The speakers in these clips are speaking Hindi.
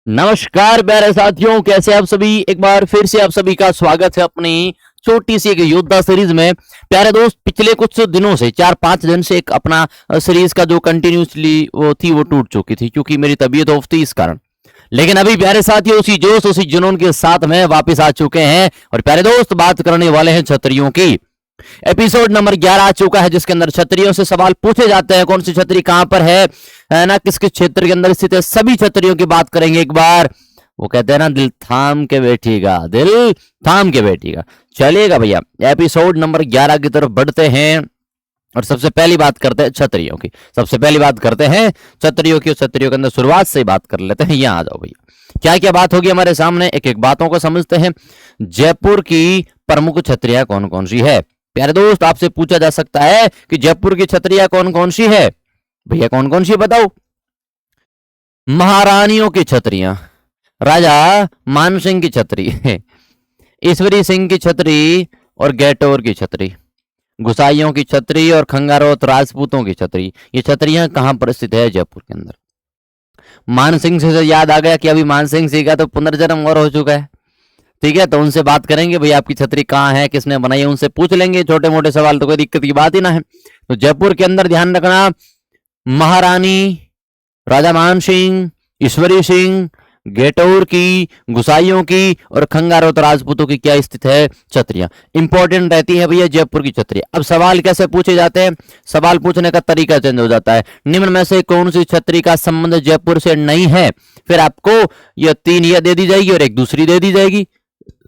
नमस्कार प्यारे साथियों, कैसे आप सभी। एक बार फिर से आप सभी का स्वागत है अपनी छोटी सी एक योद्धा सीरीज में। प्यारे दोस्त, पिछले कुछ दिनों से 4-5 दिन से एक अपना सीरीज का जो कंटिन्यूसली वो थी वो टूट चुकी थी क्योंकि मेरी तबीयत ऑफ थी इस कारण। लेकिन अभी प्यारे साथियों उसी जोश उसी जुनून के साथ में वापस आ चुके हैं और प्यारे दोस्त बात करने वाले हैं छतरियों की। एपिसोड नंबर 11 आ चुका है जिसके अंदर छतरियों से सवाल पूछे जाते हैं, कौन सी छतरी कहां पर है ना, किस किस क्षेत्र के अंदर स्थित है, सभी छतरियों की बात करेंगे एक बार। वो कहते हैं ना, दिल थाम के बैठिएगा, दिल थाम के बैठिएगा। चलिएगा भैया, एपिसोड नंबर 11 की तरफ बढ़ते हैं और सबसे पहली बात करते हैं छतरियों की। सबसे पहली बात करते हैं छतरियों की। छतरियों के अंदर शुरुआत से बात कर लेते हैं। यहाँ आ जाओ भैया, क्या क्या बात होगी हमारे सामने, एक एक बातों को समझते हैं। जयपुर की प्रमुख छतरियां कौन कौन सी है। प्यारे दोस्त, आपसे पूछा जा सकता है कि जयपुर की छतरियां कौन कौन सी है। भैया कौन कौन सी बताओ। महारानियों की छतरियां, राजा मानसिंह की छतरी, ईश्वरी सिंह की छतरी और गैटोर की छतरी, गुसाइयों की छतरी और खंगारोत राजपूतों की छतरी। ये छतरियां कहां पर स्थित है जयपुर के अंदर। मानसिंह से याद आ गया कि अभी मानसिंह सिंह का तो पुनर्जन्म और हो चुका है। ठीक है, तो उनसे बात करेंगे भैया आपकी छतरी कहाँ है, किसने बनाई है, उनसे पूछ लेंगे छोटे मोटे सवाल, तो कोई दिक्कत की बात ही ना है। तो जयपुर के अंदर ध्यान रखना, महारानी, राजा मान सिंह, ईश्वरी सिंह, गेटौर की, गुसाइयों की और खंगारोत राजपूतों की क्या स्थित है छतरियां। इंपॉर्टेंट रहती है भैया जयपुर की छतरी। अब सवाल कैसे पूछे जाते हैं, सवाल पूछने का तरीका चेंज हो जाता है। निम्न में से कौन सी छतरी का संबंध जयपुर से नहीं है, फिर आपको यह 3 यह दे दी जाएगी और एक दूसरी दे दी जाएगी।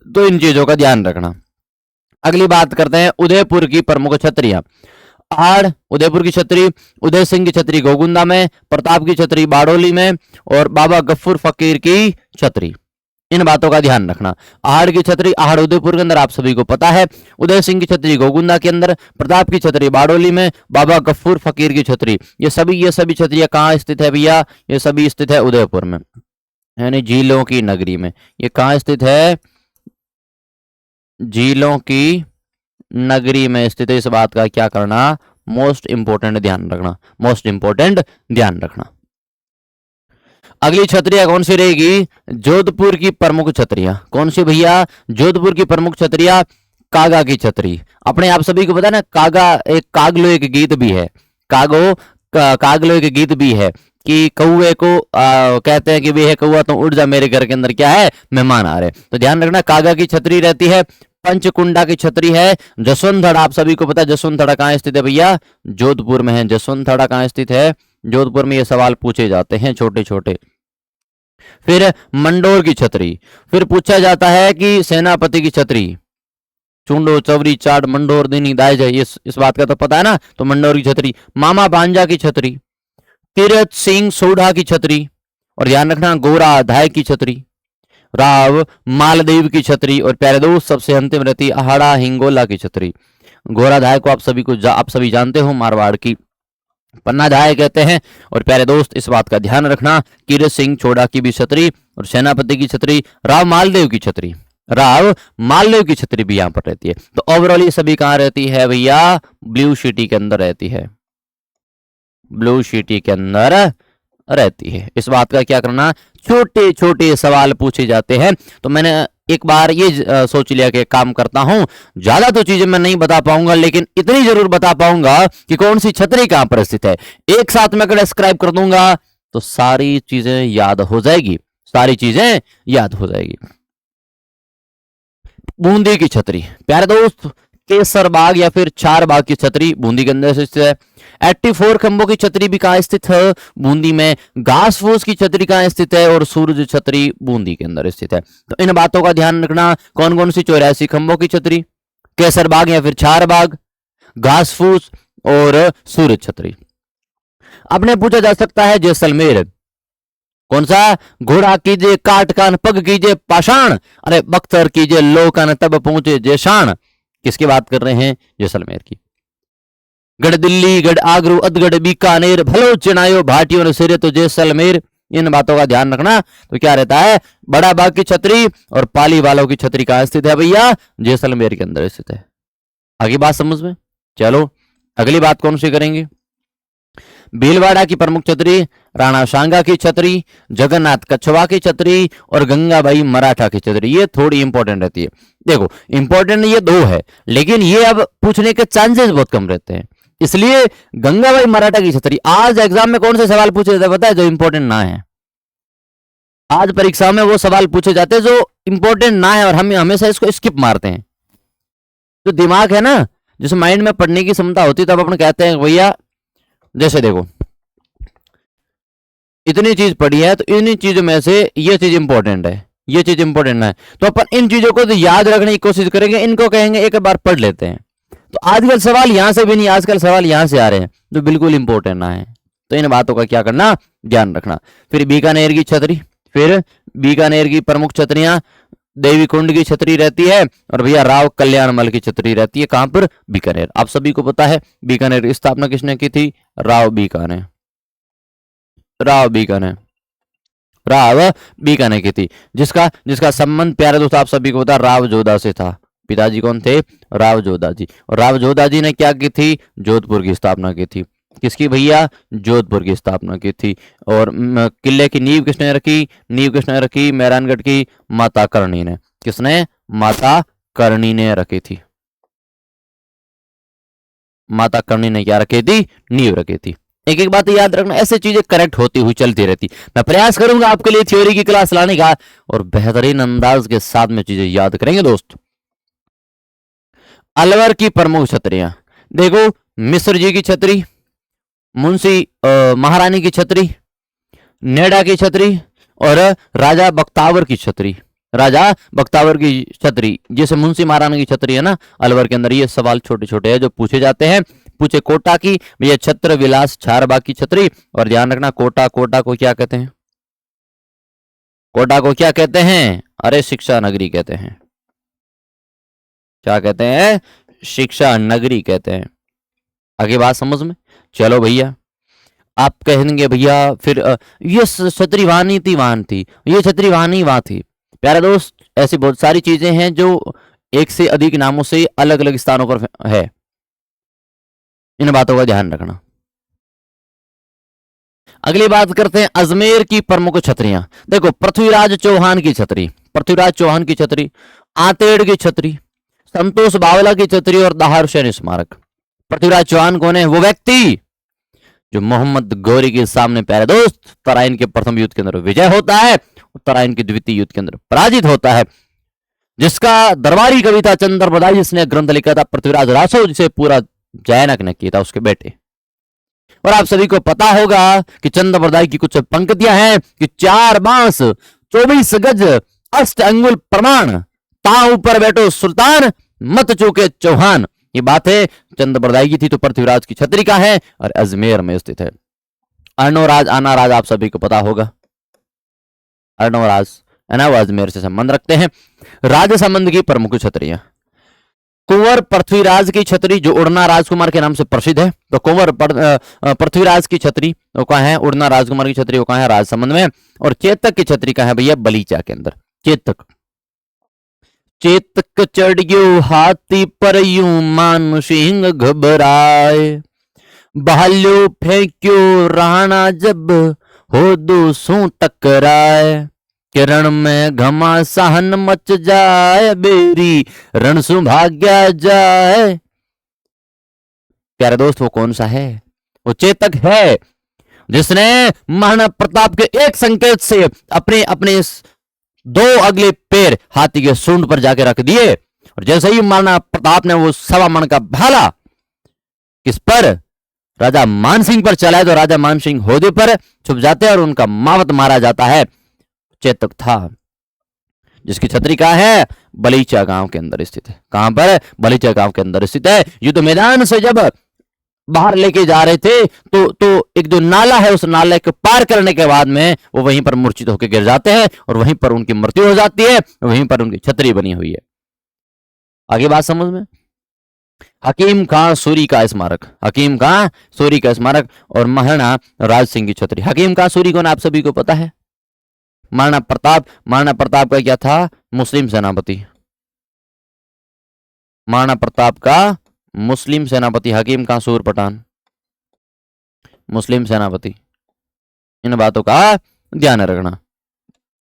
तो इन चीजों का ध्यान रखना। अगली बात करते हैं उदयपुर की प्रमुख छतरियां। आहड़ उदयपुर की छतरी, उदय सिंह की छतरी गोगुंदा में, प्रताप की छतरी बाड़ोली में और बाबा गफ्फूर फकीर की छतरी। इन बातों का ध्यान रखना। आहड़ की छतरी आहड़ उदयपुर के अंदर आप सभी को पता है, उदय सिंह की छतरी गोगुंदा के अंदर, प्रताप की छतरी बाड़ोली में, बाबा गफ्फूर फकीर की छतरी। ये सभी छतरियां कहाँ स्थित है भैया, ये सभी स्थित है उदयपुर में, यानी झीलों की नगरी में। ये कहाँ स्थित है, झीलों की नगरी में स्थित है। इस बात का क्या करना, मोस्ट इंपोर्टेंट ध्यान रखना, मोस्ट इंपोर्टेंट ध्यान रखना। अगली छतरियां कौन सी रहेगी, जोधपुर की प्रमुख छतरियां। कौन सी भैया, जोधपुर की प्रमुख छतरियां, कागा की छतरी। अपने आप सभी को पता है ना, कागा एक कागलो एक गीत भी है, कागलो एक गीत भी है कि कौए को कहते हैं कि वे है कौआ तो उड़ जा, मेरे घर के अंदर क्या है, मेहमान आ रहे। तो ध्यान रखना, कागा की छतरी रहती है। पंचकुंडा की छतरी है। जसवंतथड़ा आप सभी को पता है, जसवंतथड़ा कहाँ स्थित है भैया, जोधपुर में है। जसवंतथड़ा कहाँ स्थित है, जोधपुर में। ये सवाल पूछे जाते हैं छोटे छोटे। फिर मंडोर की छतरी, फिर पूछा जाता है कि सेनापति की छतरी, चुंडो चवरी चाट मंडोर दिनी दाय जाए, इस बात का तो पता है ना। तो मंडोर की छतरी, मामा भांजा की छतरी, तीरथ सिंह सोढ़ा की छतरी और ध्यान रखना गोरा धाय की छतरी, राव मालदेव की छतरी और प्यारे दोस्त सबसे अंतिम रहती अहाड़ा हिंगोला की छतरी। घोड़ाधाय को आप सभी जानते हो, मारवाड़ की पन्नाधाय कहते हैं। और प्यारे दोस्त इस बात का ध्यान रखना, कीरत सिंह छोड़ा की भी छतरी और सेनापति की छतरी, राव मालदेव की छतरी, राव मालदेव की छतरी भी यहां पर रहती है। तो ओवरऑल ये सभी कहां रहती है भैया, ब्लू सिटी के अंदर रहती है, ब्लू सिटी के अंदर रहती है। इस बात का क्या करना, छोटे छोटे सवाल पूछे जाते हैं। तो मैंने एक बार ये सोच लिया कि काम करता हूं, ज्यादा तो चीजें मैं नहीं बता पाऊंगा लेकिन इतनी जरूर बता पाऊंगा कि कौन सी छतरी कहां पर स्थित है। एक साथ में अगर डिस्क्राइब कर दूंगा तो सारी चीजें याद हो जाएगी, सारी चीजें याद हो जाएगी। बूंदी की छतरी, प्यारे दोस्त केसर बाग या फिर चार बाग की छतरी बूंदी के अंदर स्थित है। 84 खंभों की छतरी भी कहां स्थित है, बूंदी में। घास फूस की छतरी कहां स्थित है और सूरज छतरी बूंदी के अंदर स्थित है। तो इन बातों का ध्यान रखना, कौन कौन सी 84 खंभों की छतरी, केसर बाग या फिर चार बाग, घास फूस और सूरज छतरी। अपने पूछा जा सकता है जैसलमेर, कौन सा, घोड़ा कीजिए काट कान पग कीजिए पाषाण, अरे बख्तर कीजिए लो कान तब पहुंचे जैशान। किसकी बात कर रहे हैं, जैसलमेर की। गढ़ दिल्ली, गढ़ आगरू, अदगढ़ बीकानेर, भलो चिनायो भाटियों ने सिरे तो जैसलमेर। इन बातों का ध्यान रखना। तो क्या रहता है, बड़ा बाग की छतरी और पाली वालों की छतरी कहां स्थित है भैया, जैसलमेर के अंदर स्थित है। आगे बात समझ में, चलो अगली बात कौन सी करेंगे। भीलवाड़ा की प्रमुख छतरी, राणा सांगा की छतरी, जगन्नाथ कछवा की छतरी और गंगाबाई मराठा की छतरी। ये थोड़ी इंपॉर्टेंट रहती है। देखो इंपॉर्टेंट ये दो है, लेकिन ये अब पूछने के चांसेस बहुत कम रहते हैं, इसलिए गंगाबाई मराठा की छतरी। आज एग्जाम में कौन से सवाल पूछे जाते हैं पता है, जो इंपॉर्टेंट ना है। आज परीक्षा में वो सवाल पूछे जाते हैं जो इंपॉर्टेंट ना है, और हम हमेशा इसको स्किप मारते हैं। जो दिमाग है ना, जिस माइंड में पढ़ने की क्षमता होती है, तब अपन कहते हैं भैया जैसे देखो इतनी चीज पढ़ी है, तो इन चीजों में से ये चीज इंपॉर्टेंट है, ये चीज इंपॉर्टेंट है, तो अपन इन चीजों को तो याद रखने की कोशिश करेंगे, इनको कहेंगे एक बार पढ़ लेते हैं। तो आजकल सवाल यहां से भी नहीं, आजकल सवाल यहां से आ रहे हैं जो बिल्कुल इंपॉर्टेंट ना है। तो इन बातों का क्या करना, ध्यान रखना। फिर बीकानेर की छतरी, फिर बीकानेर की प्रमुख छतरियां देवी कुंड की छतरी रहती है, और भैया राव कल्याणमल की छतरी रहती है। कहां पर, बीकानेर। आप सभी को पता है बीकानेर की स्थापना किसने की थी, राव बीकानेर, राव बीकानेर, राव बीकानेर की थी, जिसका जिसका संबंध प्यारे दोस्त आप सभी को पता राव जोधा से था। पिताजी कौन थे, राव जोधा जी। और राव जोधा जी ने क्या की थी, जोधपुर की स्थापना की थी। किसकी भैया, जोधपुर की स्थापना की थी। और किले की नींव किसने रखी, नींव किसने रखी, मेहरानगढ़ की माता करणी ने। किसने, माता करणी ने रखी थी। माता करणी ने क्या रखी थी, नींव रखी थी। एक एक बात याद रखना, ऐसे चीजें करेक्ट होती हुई चलती रहती। मैं प्रयास करूंगा आपके लिए थ्योरी की क्लास लाने का, और बेहतरीन अंदाज के साथ में चीजें याद करेंगे दोस्त। अलवर की प्रमुख छतरियां देखो, मिश्र जी की छतरी, मुंशी महारानी की छतरी, नेडा की छतरी, और राजा बख्तावर की छतरी। राजा बख्तावर की छतरी, जैसे मुंशी महारानी की छतरी है ना अलवर के अंदर। ये सवाल छोटे छोटे हैं जो पूछे जाते हैं। पूछे कोटा की, भैया छत्र विलास छारबाग की छतरी। और ध्यान रखना कोटा, कोटा को क्या कहते हैं, कोटा को क्या कहते हैं, अरे शिक्षा नगरी कहते हैं। क्या कहते हैं, शिक्षा नगरी कहते हैं। आगे बात समझ में, चलो भैया आप कहेंगे भैया फिर ये छतरी वहां नहीं थी, वहां थी, ये छतरी वहां नहीं वहां थी। प्यारे दोस्त ऐसी बहुत सारी चीजें हैं जो एक से अधिक नामों से अलग अलग स्थानों पर है, इन बातों का ध्यान रखना। अगली बात करते हैं अजमेर की प्रमुख छतरियां। देखो पृथ्वीराज चौहान की छतरी, पृथ्वीराज चौहान की छतरी, आतेड़ की छतरी, संतोष बावला की छतरी और दाहिर हुसैन स्मारक। पृथ्वीराज चौहान कौन है, वो व्यक्ति जो मोहम्मद गौरी के सामने प्यारे दोस्त तराइन के प्रथम युद्ध के अंदर विजय होता है, तराइन के द्वितीय युद्ध के अंदर पराजित होता है, जिसका दरबारी कवि था चंद्र बदाई, जिसने ग्रंथ लिखा था पृथ्वीराज रासो, जिसे पूरा जैनक ने किया था, उसके बेटे। और आप सभी को पता होगा कि चंद्र बदाई की कुछ पंक्तियां हैं कि 4 बांस 24 गज 8 अंगुल प्रमाण, ता ऊपर बैठो सुल्तान मत चूके चौहान। ये बात है चंद्र बरदाई की थी, तो पृथ्वीराज की छतरी का है और अजमेर में स्थित है। अर्णोराज आनाराज आप सभी को पता होगा, अर्णोराज है ना, वो अजमेर से संबंध रखते हैं। राजसमंद की प्रमुख छतरियां, कुंवर पृथ्वीराज की छतरी जो उड़ना राजकुमार के नाम से प्रसिद्ध है, तो कुंवर पृथ्वीराज की छतरी वो कहाँ है, उड़ना राजकुमार की छतरी वो कहाँ है, राजसमंद में। और चेतक की छतरी कहाँ है भैया, बलीचा के अंदर। चेतक, चेतक चढ़ियो हाथी पर यूं मान सिंह घबराए, भाल्यो फेंक्यो राणा जब हो दो सू टकराए, किरण में घमासान मच जाए, बेरी रण सु भाग्या जाए। प्यारे दोस्त वो कौन सा है, वो चेतक है, जिसने महाराणा प्रताप के एक संकेत से अपने अपने 2 अगले पैर हाथी के सूंड पर जाके रख दिए, और जैसे ही महाराणा प्रताप ने वो 1.25 मन का भाला किस पर, राजा मानसिंह पर चलाए, तो राजा मानसिंह होदे पर छुप जाते हैं और उनका मावत मारा जाता है। चेतक था, जिसकी छतरी कहां है, बलीचा गांव के अंदर स्थित है। कहां पर, बलीचा गांव के अंदर स्थित है। युद्ध मैदान से जब बाहर लेके जा रहे थे तो एक जो नाला है, उस नाले को पार करने के बाद में वो वहीं पर मूर्छित होकर गिर जाते हैं और वहीं पर उनकी मृत्यु हो जाती है, वहीं पर उनकी छतरी बनी हुई है। आगे बात समझ में। हकीम खां सूरी का स्मारक, हकीम खां सूरी का स्मारक और महाराणा राज सिंह की छतरी। हकीम खां सूरी कौन आप सभी को पता है, महाराणा प्रताप का क्या था, मुस्लिम सेनापति। महाराणा प्रताप का मुस्लिम सेनापति हकीम खां सूर पठान। मुस्लिम सेनापति। इन बातों का ध्यान रखना।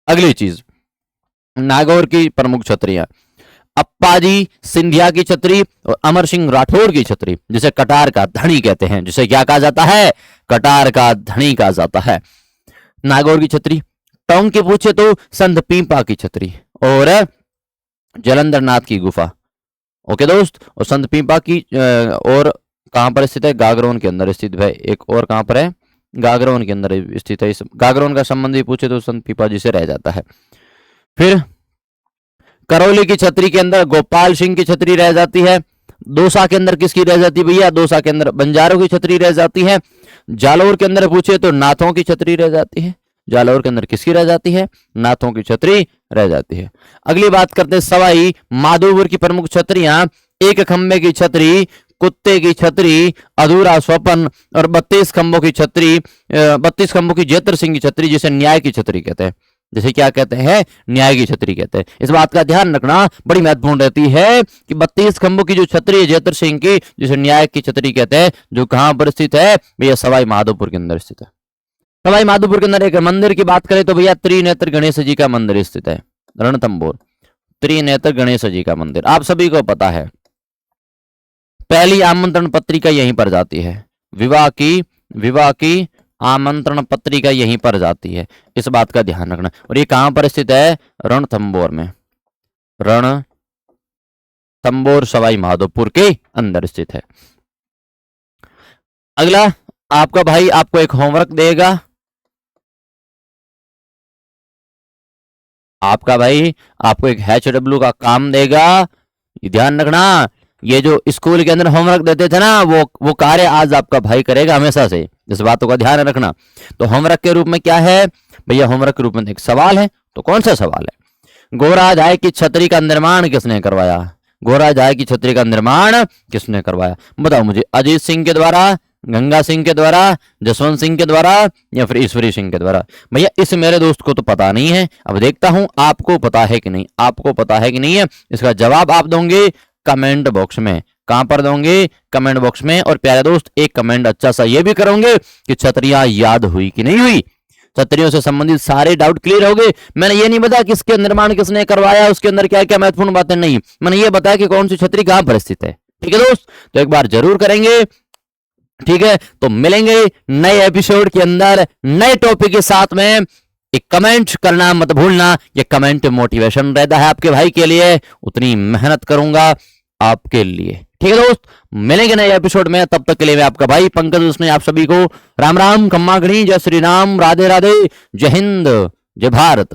अगली चीज, नागौर की प्रमुख छत्रियां, अप्पाजी सिंधिया की छतरी और अमर सिंह राठौर की छतरी, जिसे कटार का धनी कहते हैं, जिसे क्या कहा जाता है, कटार का धनी कहा जाता है। नागौर की छतरी। टोंक के पूछे तो संत पीपा की छतरी और जलंधर नाथ की गुफा। ओके दोस्त, और संत पीपा की और कहां पर स्थित है, गागरोन के अंदर स्थित है। एक और कहां पर है, गागरोन के अंदर स्थित है। इस गागरोन का संबंध भी पूछे तो संत पीपा जी से रह जाता है। फिर करौली की छतरी के अंदर गोपाल सिंह की छतरी रह जाती है। दौसा के अंदर किसकी रह जाती है भैया, दौसा के अंदर बंजारों की छतरी रह जाती है। जालौर के अंदर पूछे तो नाथों की छतरी रह जाती है। जालौर के अंदर किसकी रह जाती है, नाथों की छतरी रह जाती है। अगली बात करते हैं सवाई माधोपुर की प्रमुख छतरियां, एक खंबे की छतरी, कुत्ते की छतरी, अधूरा स्वपन और 32 खंभों की छतरी, 32 खंभों की जेतर सिंह की छतरी, जिसे न्याय की छतरी कहते हैं। जिसे क्या कहते हैं, न्याय की छतरी कहते हैं। इस बात का ध्यान रखना, बड़ी महत्वपूर्ण रहती है कि 32 खंभों की जो छतरी है जेतर सिंह की, जिसे न्याय की छतरी कहते हैं, जो कहां पर स्थित है भैया, सवाई माधोपुर के अंदर स्थित है। सवाई माधोपुर के अंदर एक मंदिर की बात करें तो भैया त्रिनेत्र गणेश जी का मंदिर स्थित है, रणथंबोर। त्रिनेत्र गणेश जी का मंदिर आप सभी को पता है। पहली आमंत्रण पत्रिका यहीं पर जाती है, विवाह की आमंत्रण पत्रिका यहीं पर जाती है। इस बात का ध्यान रखना। और ये कहां पर स्थित है, रणथंबोर में, रणथंबोर सवाई माधोपुर के अंदर स्थित है। अगला आपका भाई आपको एक होमवर्क देगा। आपका भाई आपको एक HW का काम देगा। ध्यान रखना, ये जो स्कूल के अंदर होमवर्क देते थे ना, वो कार्य आज आपका भाई करेगा हमेशा से। इस बातों का ध्यान रखना। तो होमवर्क के रूप में क्या है भैया, होमवर्क के रूप में एक सवाल है। तो कौन सा सवाल है, गोराझाई की छतरी का निर्माण किसने करवाया, गोराझाई की छतरी का निर्माण किसने करवाया, बताओ मुझे। अजीत सिंह के द्वारा, गंगा सिंह के द्वारा, जसवंत सिंह के द्वारा या फिर ईश्वरी सिंह के द्वारा। भैया इस मेरे दोस्त को तो पता नहीं है, अब देखता हूं आपको पता है कि नहीं, आपको पता है कि नहीं है। इसका जवाब आप दोगे कमेंट बॉक्स में। कहां पर दोगे, कमेंट बॉक्स में। और प्यारे दोस्त एक कमेंट अच्छा सा ये भी करोगे कि छतरियां याद हुई कि नहीं हुई, छतरियों से संबंधित सारे डाउट क्लियर हो गए। मैंने ये नहीं बताया किसके निर्माण किसने करवाया, उसके अंदर क्या क्या महत्वपूर्ण बातें, नहीं, मैंने ये बताया कि कौन सी छतरी कहां पर स्थित है। ठीक है दोस्त, तो एक बार जरूर करेंगे। ठीक है, तो मिलेंगे नए एपिसोड के अंदर नए टॉपिक के साथ में। एक कमेंट करना मत भूलना, ये कमेंट मोटिवेशन रहता है आपके भाई के लिए, उतनी मेहनत करूंगा आपके लिए। ठीक है दोस्त, मिलेंगे नए एपिसोड में। तब तक के लिए मैं आपका भाई पंकज उसने आप सभी को राम राम, खम्मा गणी, जय श्री राम, राधे राधे, जय हिंद, जय भारत।